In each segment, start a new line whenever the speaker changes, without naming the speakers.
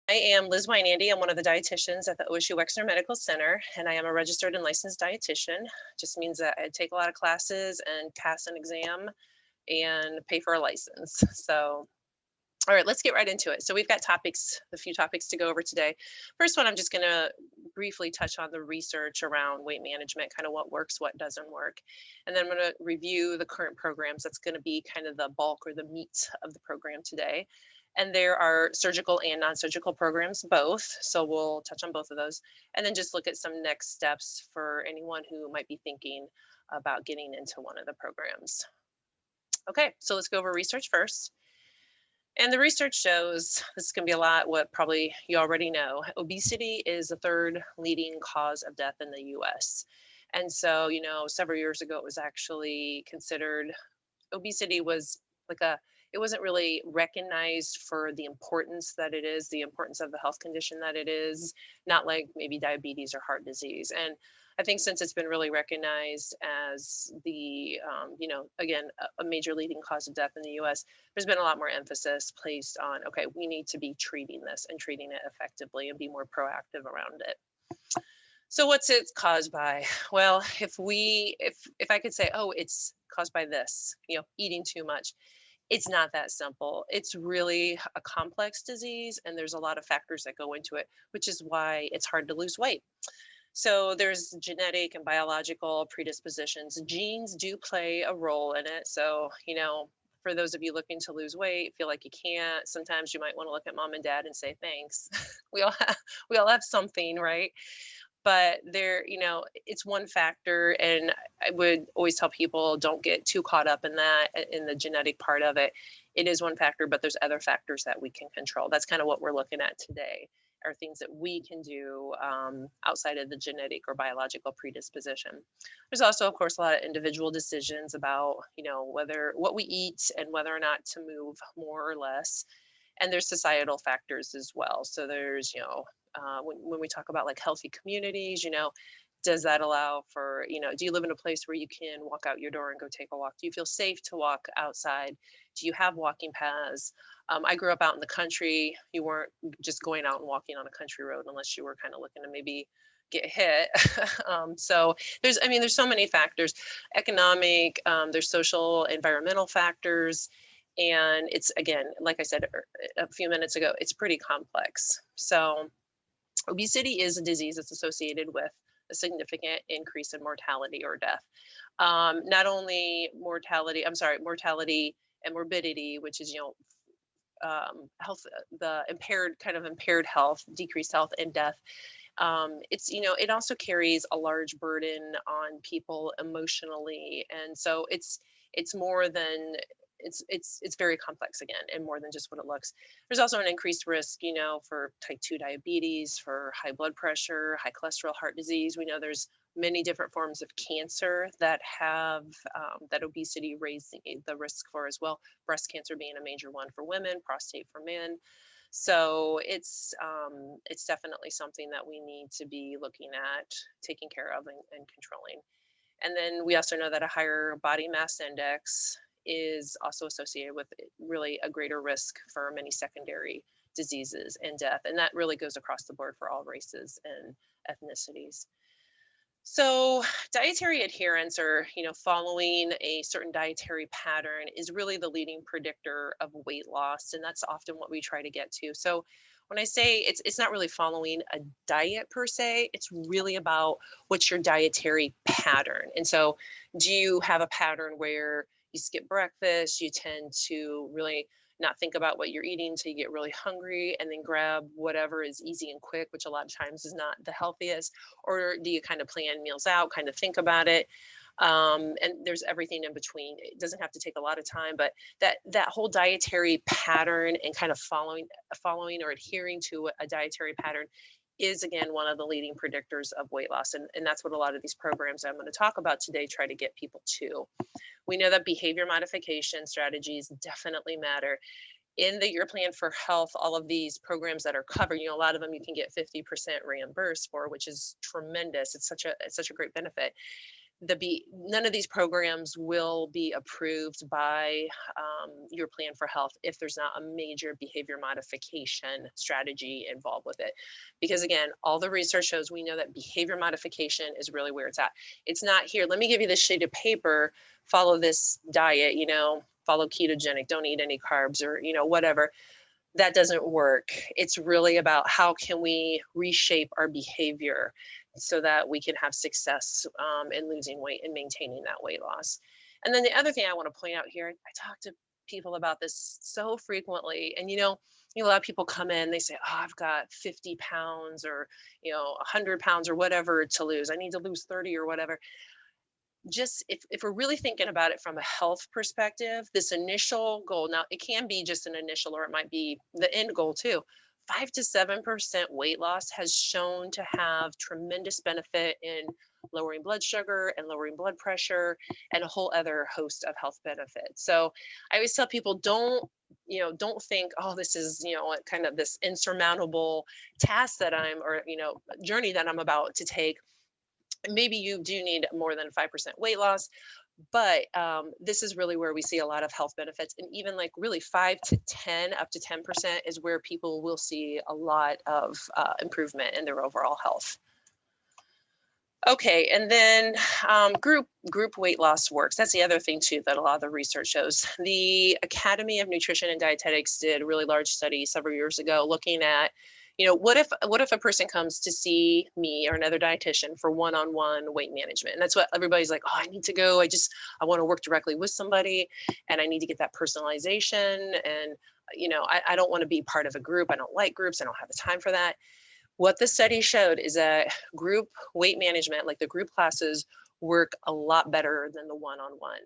I am Liz Wynandy. I'm one of the dietitians at the OSU Wexner Medical Center, and I am a registered and licensed dietitian. Just means that I take a lot of classes and pass an exam and pay for a license. So, all right, let's get right into it. So we've got a few topics to go over today. First one, I'm just going to briefly touch on the research around weight management, kind of what works, what doesn't work. And then I'm going to review the current programs. That's going to be kind of the bulk or the meat of the program today. And there are surgical and non-surgical programs, both. So we'll touch on both of those. And then just look at some next steps for anyone who might be thinking about getting into one of the programs. Okay, so let's go over research first. And the research shows, this is going to be a lot what probably you already know, obesity is the third leading cause of death in the US. And so, several years ago, it was actually considered, obesity was like it wasn't really recognized for the importance that it is, the importance of the health condition that it is, not like maybe diabetes or heart disease. And I think since it's been really recognized as the, again, a major leading cause of death in the US, there's been a lot more emphasis placed on, okay, we need to be treating this and treating it effectively and be more proactive around it. So what's it caused by? Well, if I could say, oh, it's caused by this, eating too much, it's not that simple. It's really a complex disease, and there's a lot of factors that go into it, which is why it's hard to lose weight. So there's genetic and biological predispositions. Genes do play a role in it. So, for those of you looking to lose weight, feel like you can't, sometimes you might want to look at mom and dad and say thanks. We all have something, right? But it's one factor, and I would always tell people, don't get too caught up in that, in the genetic part of it. It is one factor, but there's other factors that we can control. That's kind of what we're looking at today, are things that we can do outside of the genetic or biological predisposition. There's also, of course, a lot of individual decisions about whether what we eat and whether or not to move more or less. And there's societal factors as well. So there's when we talk about like healthy communities, does that allow for, do you live in a place where you can walk out your door and go take a walk? Do you feel safe to walk outside? Do you have walking paths? I grew up out in the country. You weren't just going out and walking on a country road unless you were kind of looking to maybe get hit. So there's so many factors, economic, there's social, environmental factors. And it's, again, like I said a few minutes ago, it's pretty complex. So obesity is a disease that's associated with a significant increase in mortality or death. Not only mortality and morbidity, which is, health, the impaired health, decreased health, and death. It also carries a large burden on people emotionally. And so it's more than, it's very complex, again, and more than just what it looks. There's also an increased risk, for type 2 diabetes, for high blood pressure, high cholesterol, heart disease. We know there's many different forms of cancer that have that obesity raise the risk for as well. Breast cancer being a major one for women, prostate for men. So it's definitely something that we need to be looking at, taking care of, and controlling. And then we also know that a higher body mass index is also associated with really a greater risk for many secondary diseases and death. And that really goes across the board for all races and ethnicities. So dietary adherence, or following a certain dietary pattern, is really the leading predictor of weight loss, and that's often what we try to get to. So when I say it's not really following a diet per se, it's really about what's your dietary pattern. And so, do you have a pattern where you skip breakfast, you tend to really not think about what you're eating until you get really hungry and then grab whatever is easy and quick, which a lot of times is not the healthiest? Or do you kind of plan meals out, kind of think about it? And there's everything in between. It doesn't have to take a lot of time, but that whole dietary pattern and kind of following or adhering to a dietary pattern is, again, one of the leading predictors of weight loss. And that's what a lot of these programs I'm going to talk about today try to get people to. We know that behavior modification strategies definitely matter. In the Your Plan for Health, all of these programs that are covered, a lot of them you can get 50% reimbursed for, which is tremendous. It's such a great benefit. none of these programs will be approved by your plan for health if there's not a major behavior modification strategy involved with it. Because again, all the research shows, we know that behavior modification is really where it's at. It's not here, let me give you this sheet of paper, follow this diet, follow ketogenic, don't eat any carbs, or whatever. That doesn't work. It's really about how can we reshape our behavior so that we can have success in losing weight and maintaining that weight loss. And then the other thing I want to point out here, I talk to people about this so frequently, and a lot of people come in, they say, oh, I've got 50 pounds or 100 pounds or whatever to lose, I need to lose 30 or whatever. Just if we're really thinking about it from a health perspective, this initial goal, now it can be just an initial, or it might be the end goal too. 5 to 7% weight loss has shown to have tremendous benefit in lowering blood sugar and lowering blood pressure and a whole other host of health benefits. So I always tell people, don't think, oh, this is, kind of this insurmountable task that or journey that I'm about to take. Maybe you do need more than 5% weight loss, but this is really where we see a lot of health benefits. And even like really 5 to 10, up to 10% is where people will see a lot of improvement in their overall health. Okay, and then group weight loss works. That's the other thing too that a lot of the research shows. The Academy of Nutrition and Dietetics did a really large study several years ago looking at, what if a person comes to see me or another dietitian for one-on-one weight management? And that's what everybody's like, oh, I need to go. I want to work directly with somebody, and I need to get that personalization. And I don't want to be part of a group. I don't like groups. I don't have the time for that. What the study showed is that group weight management, like the group classes, work a lot better than the one-on-one.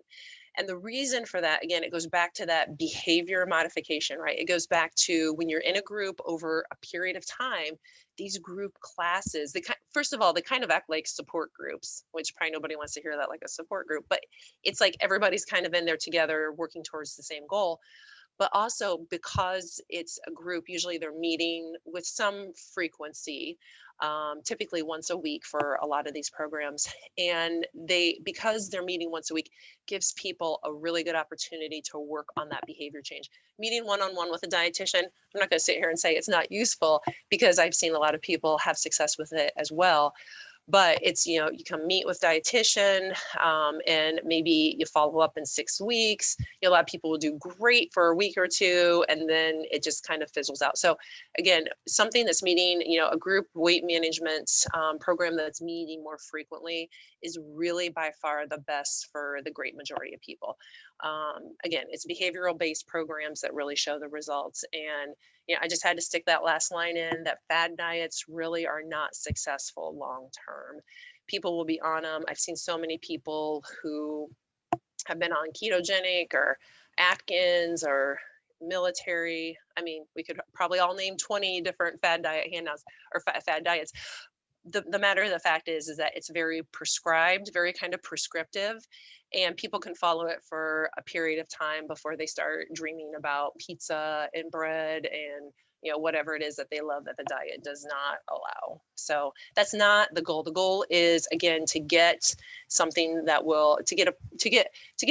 And the reason for that, again, it goes back to that behavior modification, right? It goes back to when you're in a group over a period of time, these group classes, first of all, they kind of act like support groups, which probably nobody wants to hear that, like a support group, but it's like everybody's kind of in there together working towards the same goal. But also because it's a group, usually they're meeting with some frequency, typically once a week for a lot of these programs. And because they're meeting once a week, gives people a really good opportunity to work on that behavior change. Meeting one-on-one with a dietitian, I'm not going to sit here and say it's not useful, because I've seen a lot of people have success with it as well. But it's, you come meet with dietitian, and maybe you follow up in 6 weeks. A lot of people will do great for a week or two, and then it just kind of fizzles out. So again, something that's meeting, a group weight management program that's meeting more frequently is really by far the best for the great majority of people. Again, it's behavioral based programs that really show the results. And I just had to stick that last line in, that fad diets really are not successful long term. People will be on them. I've seen so many people who have been on ketogenic or Atkins or military. I mean, we could probably all name 20 different fad diet handouts or fad diets. The matter of the fact is that it's very prescribed, very kind of prescriptive, and people can follow it for a period of time before they start dreaming about pizza and bread and whatever it is that they love that the diet does not allow. So that's not the goal. The goal is, again, to get something that will to get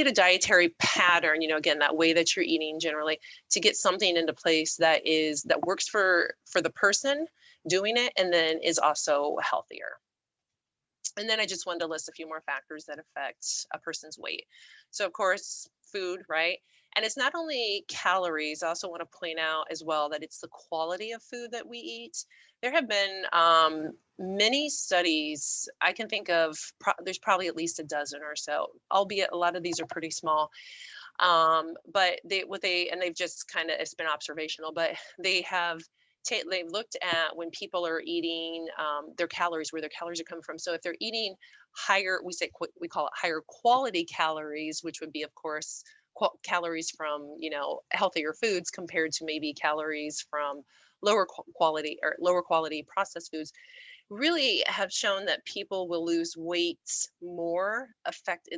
a dietary pattern, again, that way that you're eating generally, to get something into place that works for the person doing it, and then is also healthier. And then I just wanted to list a few more factors that affect a person's weight. So of course, food, right? And it's not only calories. I also want to point out as well that it's the quality of food that we eat. There have been many studies I can think of. There's probably at least a dozen or so, albeit a lot of these are pretty small. But they've just kind of, it's been observational, but they've looked at when people are eating their calories, where their calories are coming from. So if they're eating higher, we call it higher quality calories, which would be, of course, calories from healthier foods compared to maybe calories from lower quality processed foods, really have shown that people will lose weight more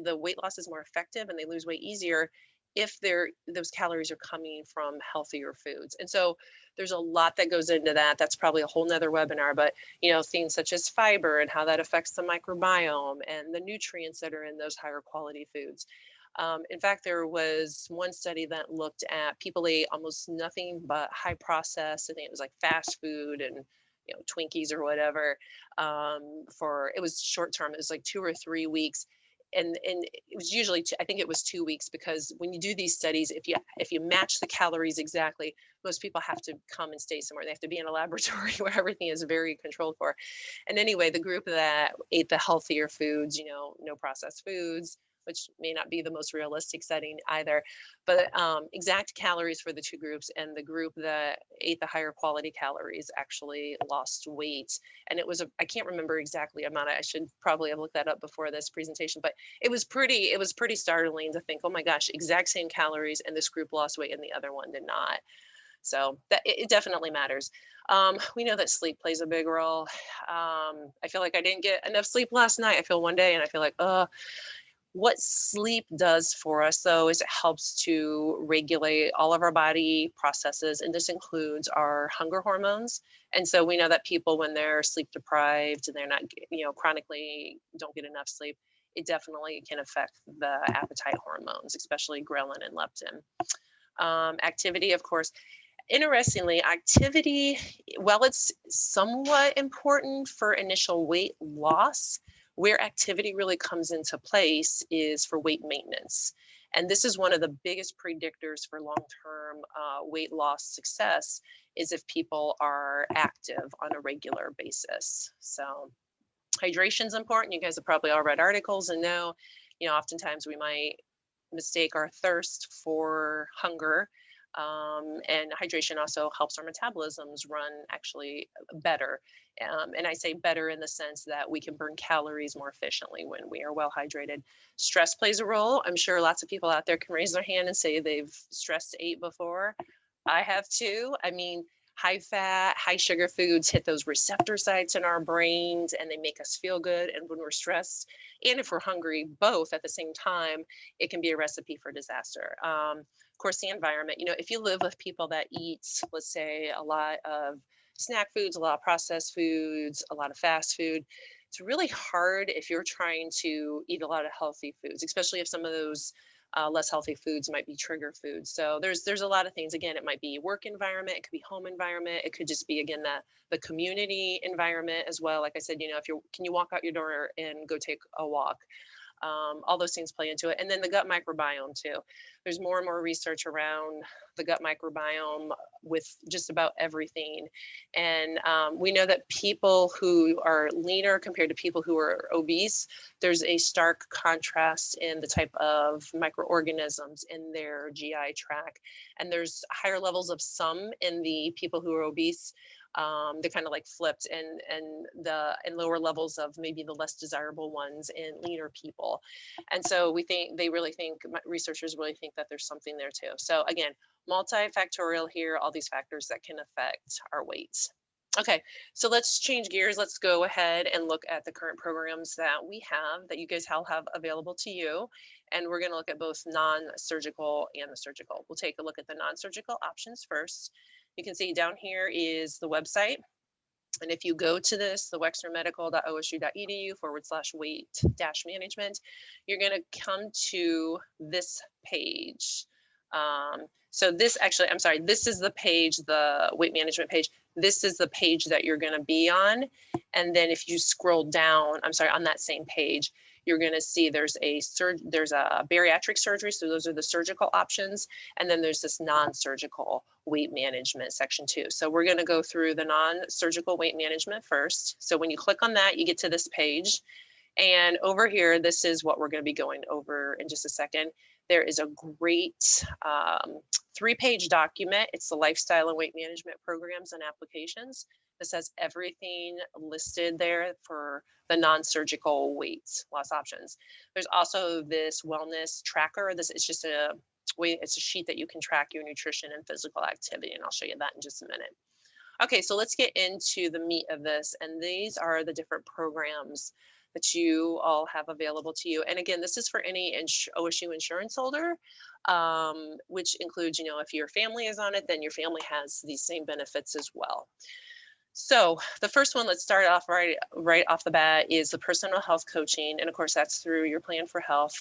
the weight loss is more effective, and they lose weight easier if those calories are coming from healthier foods. And so there's a lot that goes into that. That's probably a whole nother webinar, but things such as fiber and how that affects the microbiome and the nutrients that are in those higher quality foods. In fact, there was one study that looked at people ate almost nothing but high processed. I think it was like fast food and Twinkies or whatever. For it was short term. It was like 2 or 3 weeks, and it was usually I think it was 2 weeks, because when you do these studies, if you match the calories exactly, most people have to come and stay somewhere. They have to be in a laboratory where everything is very controlled for. And anyway, the group that ate the healthier foods, no processed foods, which may not be the most realistic setting either, but exact calories for the two groups, and the group that ate the higher quality calories actually lost weight. And I can't remember exactly amount. I should probably have looked that up before this presentation, but it was pretty startling to think, oh my gosh, exact same calories, and this group lost weight and the other one did not. So that it definitely matters. We know that sleep plays a big role. I feel like I didn't get enough sleep last night. I feel one day and I feel like, what sleep does for us, though, is it helps to regulate all of our body processes, and this includes our hunger hormones. And so we know that people, when they're sleep deprived and they're not, chronically don't get enough sleep, it definitely can affect the appetite hormones, especially ghrelin and leptin. Activity, of course. Interestingly, activity, while it's somewhat important for initial weight loss, where activity really comes into place is for weight maintenance. And this is one of the biggest predictors for long-term weight loss success, is if people are active on a regular basis. So hydration is important. You guys have probably all read articles and know, oftentimes we might mistake our thirst for hunger. And hydration also helps our metabolisms run actually better. And I say better in the sense that we can burn calories more efficiently when we are well hydrated. Stress plays a role. I'm sure lots of people out there can raise their hand and say they've stressed ate before. I have too. I mean, high fat, high sugar foods hit those receptor sites in our brains and they make us feel good. And when we're stressed and if we're hungry, both at the same time, it can be a recipe for disaster. Of course, the environment, if you live with people that eat, let's say, a lot of snack foods, a lot of processed foods, a lot of fast food, it's really hard if you're trying to eat a lot of healthy foods, especially if some of those less healthy foods might be trigger foods. So there's a lot of things. Again, it might be work environment, it could be home environment, it could just be, again, the community environment as well. Like I said, if can you walk out your door and go take a walk? All those things play into it. And then the gut microbiome too. There's more and more research around the gut microbiome with just about everything. And we know that people who are leaner compared to people who are obese, there's a stark contrast in the type of microorganisms in their GI tract. And there's higher levels of some in the people who are obese. They're kind of like flipped, and lower levels of maybe the less desirable ones in leaner people. And so researchers really think that there's something there too. So again, multifactorial here, all these factors that can affect our weight. Okay, so let's change gears. Let's go ahead and look at the current programs that we have, that you guys all have available to you. And we're gonna look at both non-surgical and the surgical. We'll take a look at the non-surgical options first. You can see down here is the website. And if you go to this, the wexnermedical.osu.edu/weight-management, you're going to come to this page. So this actually, I'm sorry, this is the page, the weight management page. This is the page that you're going to be on. And then if you scroll down, I'm sorry, on that same page, you're going to see there's a bariatric surgery. So those are the surgical options. And then there's this non-surgical weight management section 2. So we're going to go through the non-surgical weight management first. So when you click on that, you get to this page. And over here, this is what we're going to be going over in just a second. There is a great 3-page document. It's the lifestyle and weight management programs and applications. This has everything listed there for the non-surgical weight loss options. There's also this wellness tracker. This is just it's a sheet that you can track your nutrition and physical activity, and I'll show you that in just a minute. Okay, so let's get into the meat of this, and these are the different programs that you all have available to you. And again, this is for any OSU insurance holder, which includes, if your family is on it, then your family has these same benefits as well. So the first one, let's start off right off the bat, is the personal health coaching. And of course, that's through your plan for health.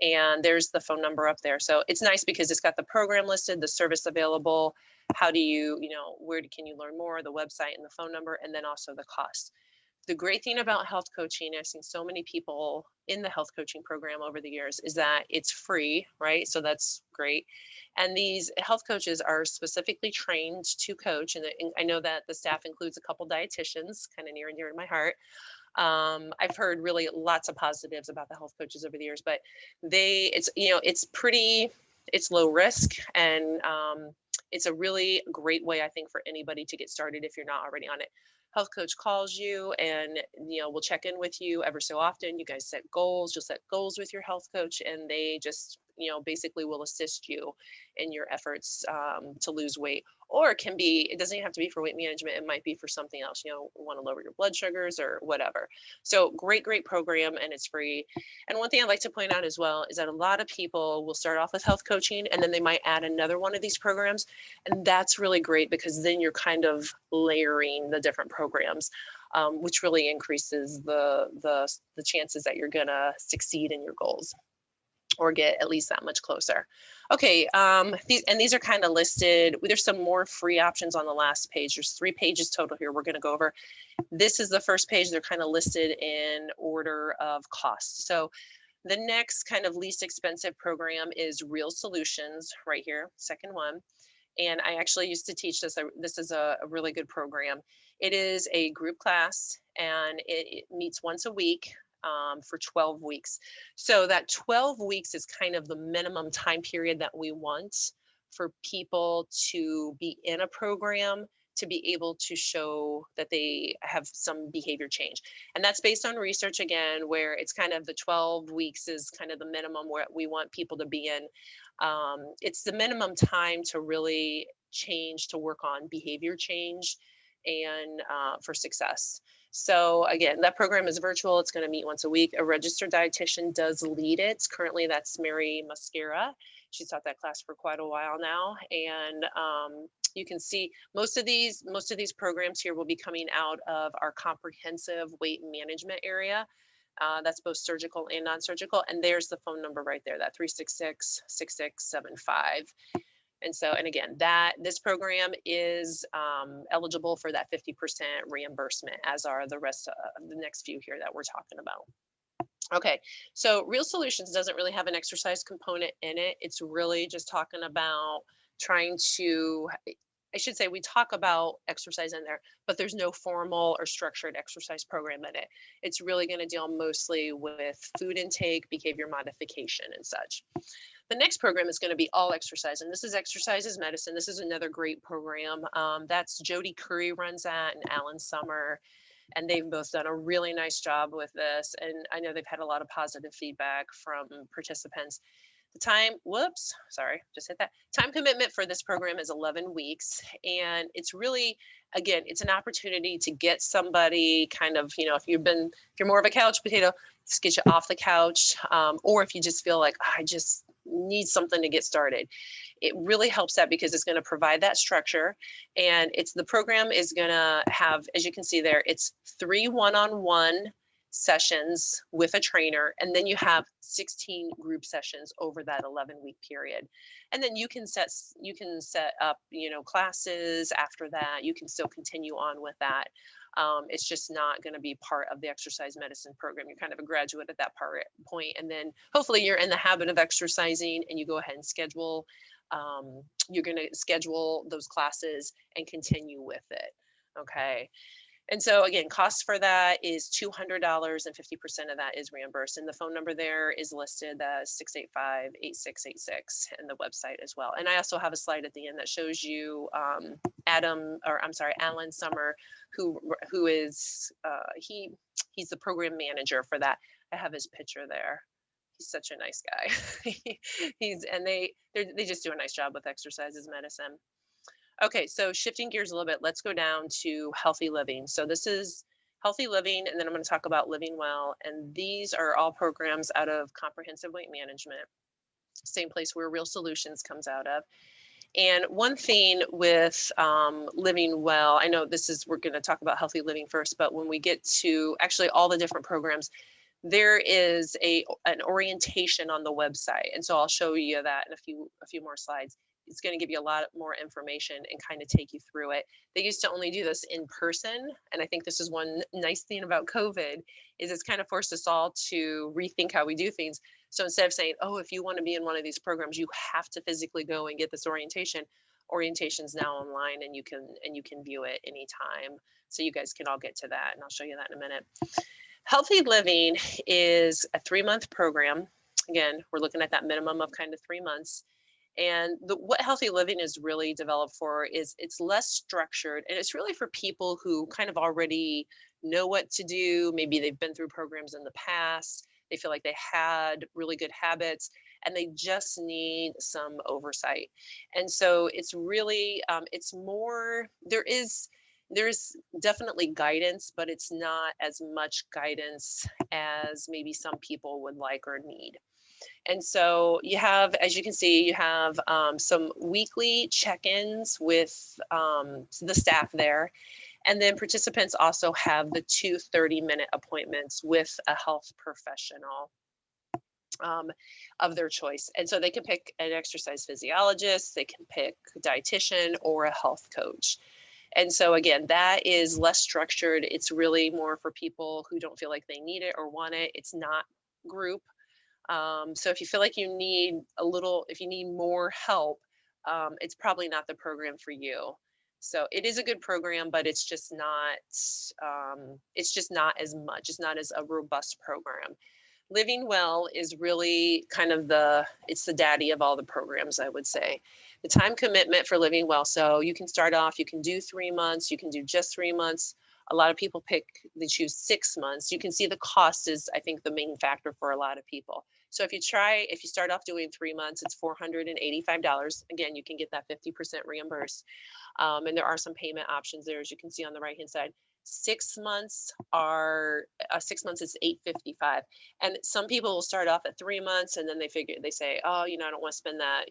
And there's the phone number up there. So it's nice because it's got the program listed, the service available, how do you, can you learn more, the website and the phone number, and then also the cost. The great thing about health coaching, I've seen so many people in the health coaching program over the years, is that it's free, right? So that's great. And these health coaches are specifically trained to coach. And I know that the staff includes a couple dietitians, kind of near and dear to my heart. I've heard really lots of positives about the health coaches over the years, but it's low risk, and it's a really great way, I think, for anybody to get started if you're not already on it. Health coach calls you and we'll check in with you ever so often. You guys set goals. You'll set goals with your health coach, and they just basically will assist you in your efforts to lose weight. Or it doesn't even have to be for weight management. It might be for something else, want to lower your blood sugars or whatever. So great program, and it's free. And one thing I'd like to point out as well is that a lot of people will start off with health coaching, and then they might add another one of these programs. And that's really great because then you're kind of layering the different programs, which really increases the chances that you're gonna succeed in your goals or get at least that much closer. Okay, these are kind of listed. There's some more free options on the last page. There's 3 pages total here we're gonna go over. This is the first page. They're kind of listed in order of cost. So the next kind of least expensive program is Real Solutions right here, second one. And I actually used to teach this. This is a really good program. It is a group class, and it meets once a week for 12 weeks. So that 12 weeks is kind of the minimum time period that we want for people to be in a program, to be able to show that they have some behavior change. And that's based on research, again, where it's kind of the 12 weeks is kind of the minimum where we want people to be in. It's the minimum time to really change, to work on behavior change and for success. So again, that program is virtual. It's going to meet once a week. A registered dietitian does lead it. Currently, that's Mary Muscara. She's taught that class for quite a while now. And you can see most of these programs here will be coming out of our comprehensive weight management area. That's both surgical and non-surgical. And there's the phone number right there, that 366-6675. And so, and again, this program is eligible for that 50% reimbursement, as are the rest of the next few here that we're talking about. Okay, so Real Solutions doesn't really have an exercise component in it. It's really just talking about trying to, I should say, we talk about exercise in there, but there's no formal or structured exercise program in it. It's really going to deal mostly with food intake, behavior modification, and such. The next program is going to be all exercise, and this is Exercise is Medicine. This is another great program. That's Jody Curry runs that, and Alan Summer, and they've both done a really nice job with this. And I know they've had a lot of positive feedback from participants. The time commitment for this program is 11 weeks. And it's really, again, it's an opportunity to get somebody kind of, if you're more of a couch potato, just get you off the couch. Or if you just feel like, I just need something to get started. It really helps that because it's going to provide that structure, and the program is going to have, as you can see there, it's 3 one-on-one sessions with a trainer, and then you have 16 group sessions over that 11-week period. And then you can set up, classes after that. You can still continue on with that. It's just not going to be part of the exercise medicine program. You're kind of a graduate at that point, and then hopefully you're in the habit of exercising, and you go ahead and schedule. You're going to schedule those classes and continue with it. Okay. And so again, cost for that is $200, and 50% of that is reimbursed. And the phone number there is listed as 685-8686, and the website as well. And I also have a slide at the end that shows you Alan Summer, who is he's the program manager for that. I have his picture there. He's such a nice guy. They just do a nice job with Exercise is Medicine. Okay, so shifting gears a little bit, let's go down to healthy living. So this is Healthy Living, and then I'm going to talk about Living Well. And these are all programs out of Comprehensive Weight Management, same place where Real Solutions comes out of. And one thing with Living Well, I know we're going to talk about healthy living first, but when we get to actually all the different programs, there is an orientation on the website. And so I'll show you that in a few more slides. It's going to give you a lot more information and kind of take you through it. They used to only do this in person. And I think this is one nice thing about COVID is it's kind of forced us all to rethink how we do things. So instead of saying, oh, if you want to be in one of these programs, you have to physically go and get this orientation. Orientation's now online and you can view it anytime. So you guys can all get to that. And I'll show you that in a minute. Healthy Living is a 3-month program. Again, we're looking at that minimum of kind of 3 months. And what Healthy Living is really developed for is it's less structured, and it's really for people who kind of already know what to do. Maybe they've been through programs in the past. They feel like they had really good habits and they just need some oversight. And so it's really, it's more, there's definitely guidance, but it's not as much guidance as maybe some people would like or need. And so you have, as you can see, you have some weekly check-ins with the staff there. And then participants also have the 2 30-minute appointments with a health professional of their choice. And so they can pick an exercise physiologist, they can pick a dietitian or a health coach. And so again, that is less structured. It's really more for people who don't feel like they need it or want it. It's not group. So if you feel like you need if you need more help, it's probably not the program for you. So it is a good program, but it's just not as much. It's not as a robust program. Living Well is really kind of it's the daddy of all the programs, I would say. The time commitment for Living Well. So you can start off, you can do 3 months, you can do just 3 months. A lot of people they choose 6 months. You can see the cost is, I think, the main factor for a lot of people. So if you start off doing 3 months, it's $485. Again, you can get that 50% reimbursed. And there are some payment options there, as you can see on the right-hand side. 6 months is $855. And some people will start off at 3 months and then they say, oh, I don't want to spend that,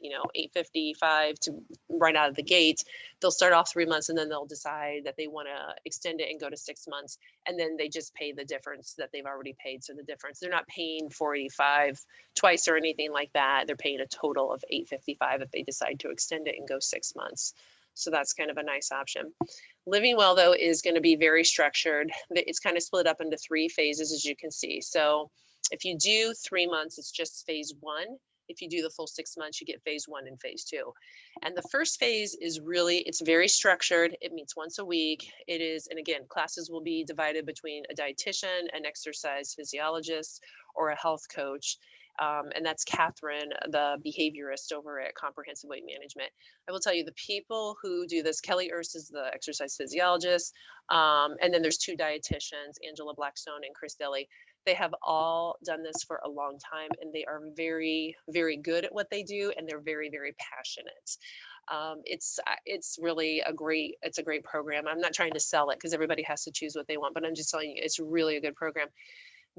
$855 to right out of the gate. They'll start off 3 months and then they'll decide that they want to extend it and go to 6 months. And then they just pay the difference that they've already paid. So the difference, they're not paying $485 twice or anything like that. They're paying a total of $855 if they decide to extend it and go 6 months. So that's kind of a nice option. Living Well, though, is going to be very structured. It's kind of split up into 3 phases, as you can see. So if you do 3 months, it's just phase 1. If you do the full 6 months, you get phase 1 and phase 2. And the first phase is it's very structured. It meets once a week. And again, classes will be divided between a dietitian, an exercise physiologist, or a health coach. And that's Catherine, the behaviorist over at Comprehensive Weight Management. I will tell you, the people who do this, Kelly Urs is the exercise physiologist, and then there's 2 dietitians, Angela Blackstone and Chris Daly. They have all done this for a long time, and they are very, very good at what they do, and they're very, very passionate. It's really a great program. I'm not trying to sell it because everybody has to choose what they want, but I'm just telling you, it's really a good program.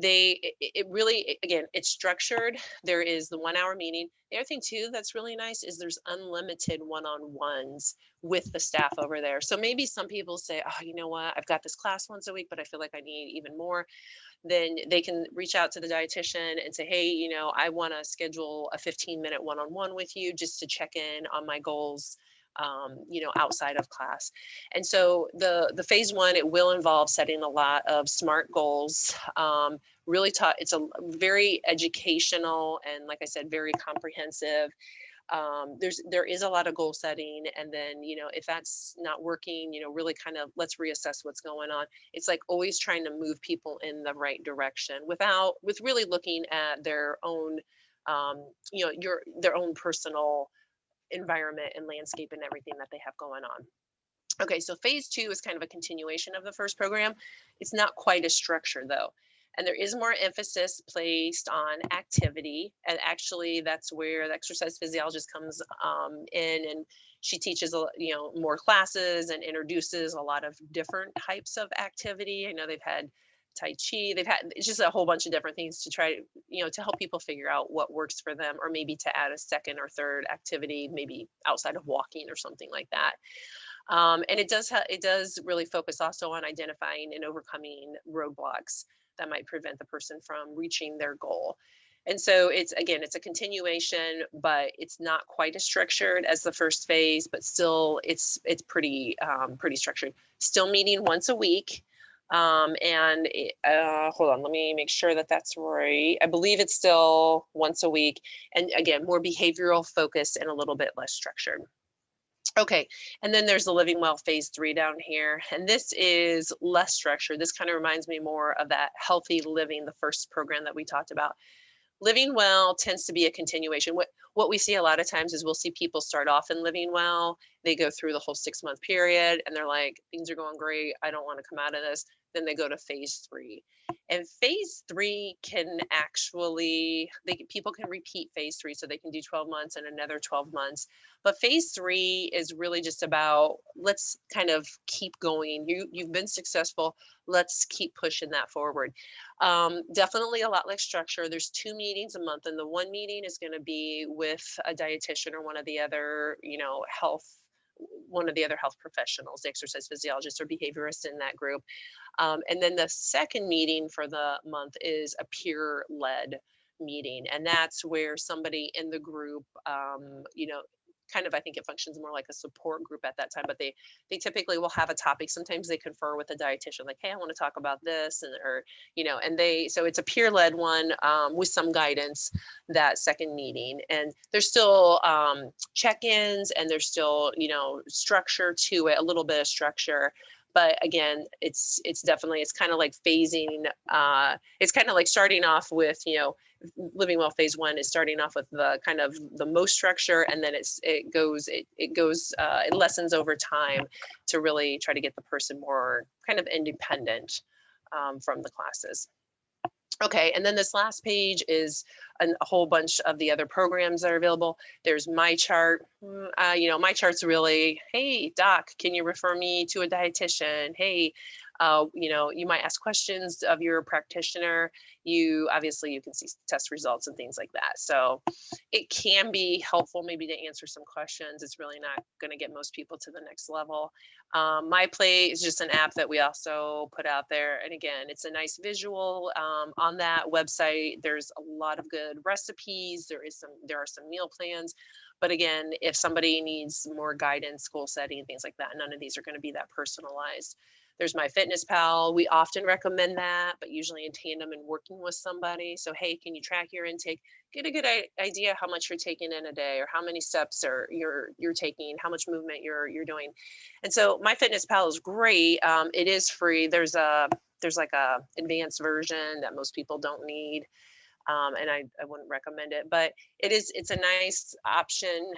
It really, again, it's structured. There is the 1-hour meeting. The other thing too that's really nice is there's unlimited one-on-ones with the staff over there. So maybe some people say, oh, you know what, I've got this class once a week, but I feel like I need even more. Then they can reach out to the dietitian and say, hey, I want to schedule a 15-minute one-on-one with you just to check in on my goals, outside of class. And so the phase 1, it will involve setting a lot of SMART goals. Really it's a very educational and, like I said, very comprehensive. There is a lot of goal setting, and then if that's not working, really kind of let's reassess what's going on. It's like always trying to move people in the right direction with really looking at their own their own personal environment and landscape and everything that they have going on. Okay, so phase 2 is kind of a continuation of the first program. It's not quite as structured though. And there is more emphasis placed on activity. And actually that's where the exercise physiologist comes in, and She teaches, more classes and introduces a lot of different types of activity. I know they've had Tai Chi, they've had it's just a whole bunch of different things to try, to help people figure out what works for them, or maybe to add a second or third activity, maybe outside of walking or something like that. And it does really focus also on identifying and overcoming roadblocks that might prevent the person from reaching their goal. And so it's a continuation, but it's not quite as structured as the first phase, but still it's pretty structured. Still meeting once a week. Hold on, let me make sure that that's right. I believe it's still once a week, and again, more behavioral focused and a little bit less structured. Okay, and then there's the Living Well phase 3 down here, and this is less structured. This kind of reminds me more of that healthy living, the first program that we talked about. Living Well tends to be a continuation. What we see a lot of times is we'll see people start off in Living Well, they go through the whole 6-month period, and they're like, things are going great, I don't want to come out of this. Then they go to phase 3. And phase 3 can actually, people can repeat phase 3, so they can do 12 months and another 12 months. But phase 3 is really just about, let's kind of keep going. You've been successful, let's keep pushing that forward. Definitely a lot like structure. There's 2 meetings a month, and the one meeting is going to be with a dietitian or one of the other, one of the other health professionals, the exercise physiologist or behaviorist in that group. And then the second meeting for the month is a peer-led meeting, and that's where somebody in the group, kind of, I think it functions more like a support group at that time, but they typically will have a topic. Sometimes they confer with a dietitian, like, hey, I want to talk about this, so it's a peer-led one, with some guidance, that second meeting. And there's still check-ins, and there's still, structure to it, a little bit of structure. But again, it's definitely, it's kind of like phasing, it's kind of like starting off with, Living Well phase 1 is starting off with the kind of the most structure, and then it lessens over time to really try to get the person more kind of independent, from the classes. Okay, and then this last page is a whole bunch of the other programs that are available. There's MyChart. MyChart's really, hey, doc, can you refer me to a dietitian? Hey, you might ask questions of your practitioner. You can see test results and things like that. So it can be helpful maybe to answer some questions. It's really not going to get most people to the next level. MyPlate is just an app that we also put out there. And again, it's a nice visual. On that website, there's a lot of good recipes. There are some meal plans. But again, if somebody needs more guidance, goal setting, things like that, none of these are going to be that personalized. There's MyFitnessPal. We often recommend that, but usually in tandem and working with somebody. So, hey, can you track your intake? Get a good idea how much you're taking in a day, or how many steps you're taking, how much movement you're doing. And so MyFitnessPal is great. It is free. There's like a advanced version that most people don't need. And I wouldn't recommend it, but it's a nice option,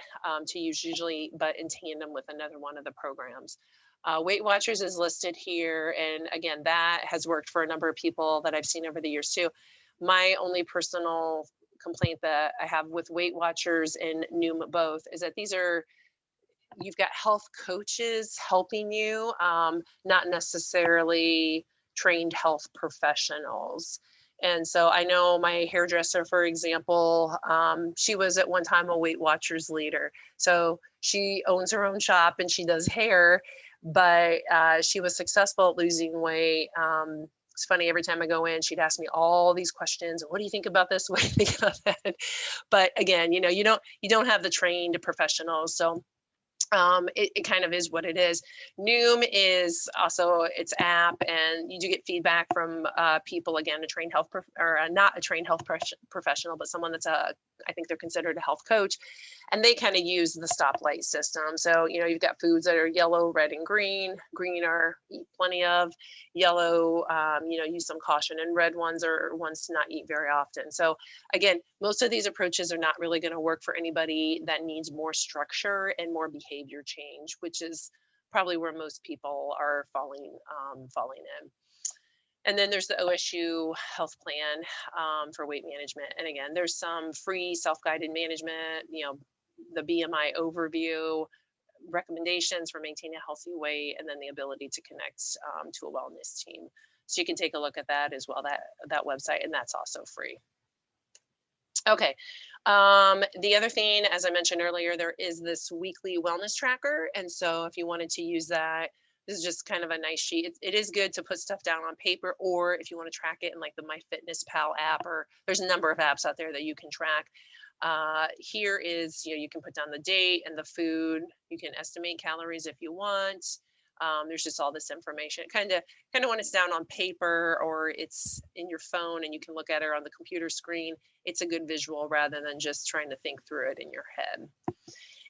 to use usually, but in tandem with another one of the programs. Weight Watchers is listed here, and again, that has worked for a number of people that I've seen over the years too. My only personal complaint that I have with Weight Watchers and Noom both is that you've got health coaches helping you, not necessarily trained health professionals. And so I know my hairdresser, for example, she was at one time a Weight Watchers leader. So she owns her own shop and she does hair, but she was successful at losing weight. It's funny, every time I go in, she'd ask me all these questions. What do you think about this? What do you think about that? But again, you don't have the trained professionals. So it kind of is what it is. Noom is also its app, and you do get feedback from people, again, a trained health not a trained health professional, but someone that's I think they're considered a health coach, and they kind of use the stoplight system. So you've got foods that are yellow, red, and green. Green are eat plenty of. Yellow, use some caution, and red ones are ones to not eat very often. So again, most of these approaches are not really going to work for anybody that needs more structure and more behavior change, which is probably where most people are falling in. And then there's the OSU health plan, for weight management. And again, there's some free self-guided management, the BMI overview, recommendations for maintaining a healthy weight, and then the ability to connect to a wellness team. So you can take a look at that as well, that website, and that's also free. Okay. The other thing, as I mentioned earlier, there is this weekly wellness tracker. And so if you wanted to use that, this is just kind of a nice sheet. It is good to put stuff down on paper, or if you want to track it in like the MyFitnessPal app, or there's a number of apps out there that you can track. Here is, you can put down the date and the food. You can estimate calories if you want. There's just all this information. Kind of when it's down on paper or it's in your phone and you can look at it on the computer screen, it's a good visual rather than just trying to think through it in your head.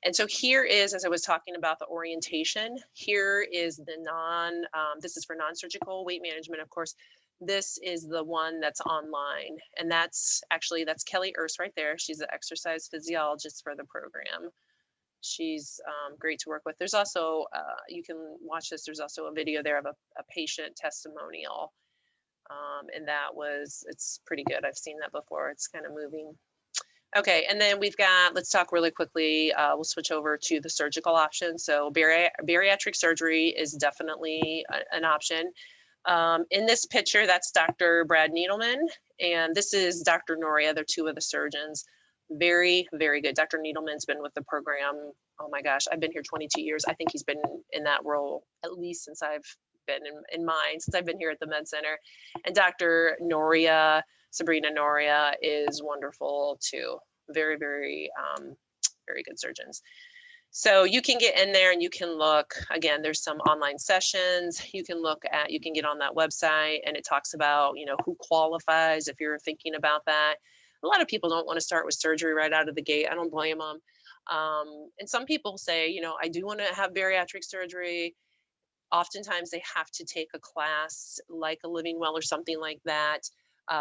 And so here is, as I was talking about the orientation, here is the this is for non-surgical weight management, of course. This is the one that's online. And that's Kelly Erse right there. She's the exercise physiologist for the program. She's great to work with. There's also, you can watch this, there's also a video there of a patient testimonial. And it's pretty good. I've seen that before. It's kind of moving. Okay, and then let's talk really quickly. We'll switch over to the surgical option. So bariatric surgery is definitely an option. In this picture, that's Dr. Brad Needleman, and this is Dr. Noria. They're two of the surgeons. Very, very good. Dr. Needleman's been with the program. Oh my gosh, I've been here 22 years. I think he's been in that role at least since I've been in mine, since I've been here at the Med Center. And Dr. Noria, Sabrina Noria, is wonderful too. Very, very, very good surgeons. So you can get in there and you can look, again, there's some online sessions you can get on that website, and it talks about, who qualifies if you're thinking about that. A lot of people don't want to start with surgery right out of the gate. I don't blame them. And some people say, I do want to have bariatric surgery. Oftentimes they have to take a class like a Living Well or something like that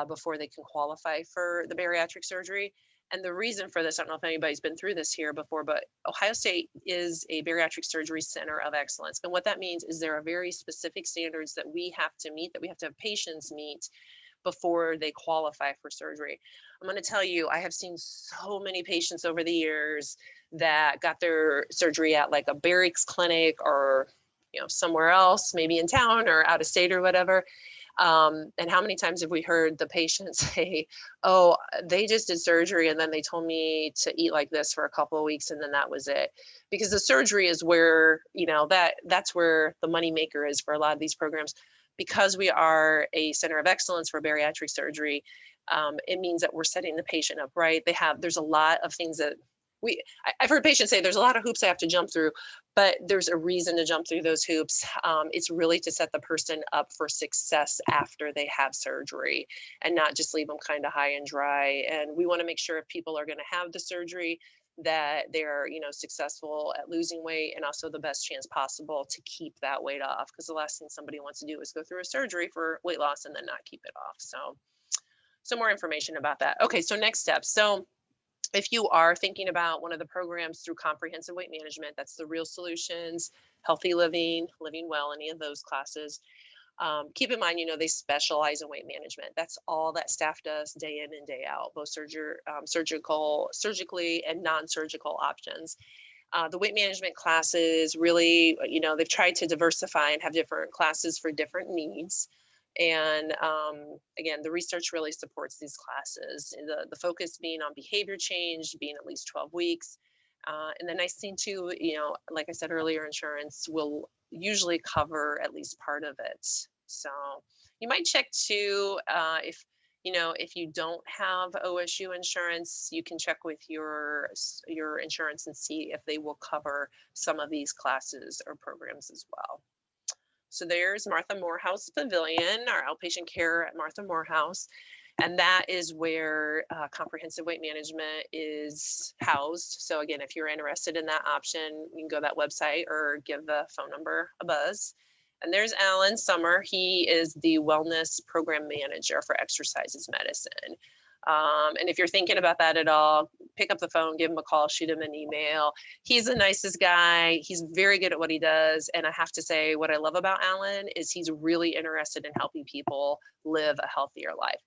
before they can qualify for the bariatric surgery. And the reason for this, I don't know if anybody's been through this here before, but Ohio State is a bariatric surgery center of excellence. And what that means is there are very specific standards that we have to meet, that we have to have patients meet before they qualify for surgery. I'm going to tell you, I have seen so many patients over the years that got their surgery at like a Barracks clinic or somewhere else, maybe in town or out of state or whatever. And how many times have we heard the patient say, oh, they just did surgery and then they told me to eat like this for a couple of weeks and then that was it. Because the surgery is where, that's where the money maker is for a lot of these programs. Because we are a center of excellence for bariatric surgery, it means that we're setting the patient up right. There's a lot of things that I've heard patients say there's a lot of hoops I have to jump through, but there's a reason to jump through those hoops. It's really to set the person up for success after they have surgery and not just leave them kind of high and dry. And we want to make sure if people are going to have the surgery that they're, successful at losing weight and also the best chance possible to keep that weight off. Because the last thing somebody wants to do is go through a surgery for weight loss and then not keep it off. So some more information about that. Okay, so next steps. So if you are thinking about one of the programs through Comprehensive Weight Management, that's the Real Solutions, Healthy Living, Living Well, any of those classes. Keep in mind, they specialize in weight management. That's all that staff does day in and day out, both surgically and non-surgical options. The weight management classes really, they've tried to diversify and have different classes for different needs. And again, the research really supports these classes. The focus being on behavior change, being at least 12 weeks. And the nice thing too, like I said earlier, insurance will usually cover at least part of it. So you might check too, if you don't have OSU insurance, you can check with your insurance and see if they will cover some of these classes or programs as well. So there's Martha Morehouse Pavilion, our outpatient care at Martha Morehouse. And that is where comprehensive weight management is housed. So again, if you're interested in that option, you can go to that website or give the phone number a buzz. And there's Alan Summer. He is the wellness program manager for Exercises Medicine. And if you're thinking about that at all, pick up the phone, give him a call, shoot him an email. He's the nicest guy. He's very good at what he does. And I have to say, what I love about Alan is he's really interested in helping people live a healthier life.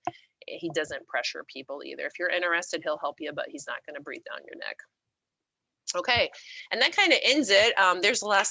He doesn't pressure people either. If you're interested, he'll help you, but he's not going to breathe down your neck. Okay, and that kind of ends it. There's the last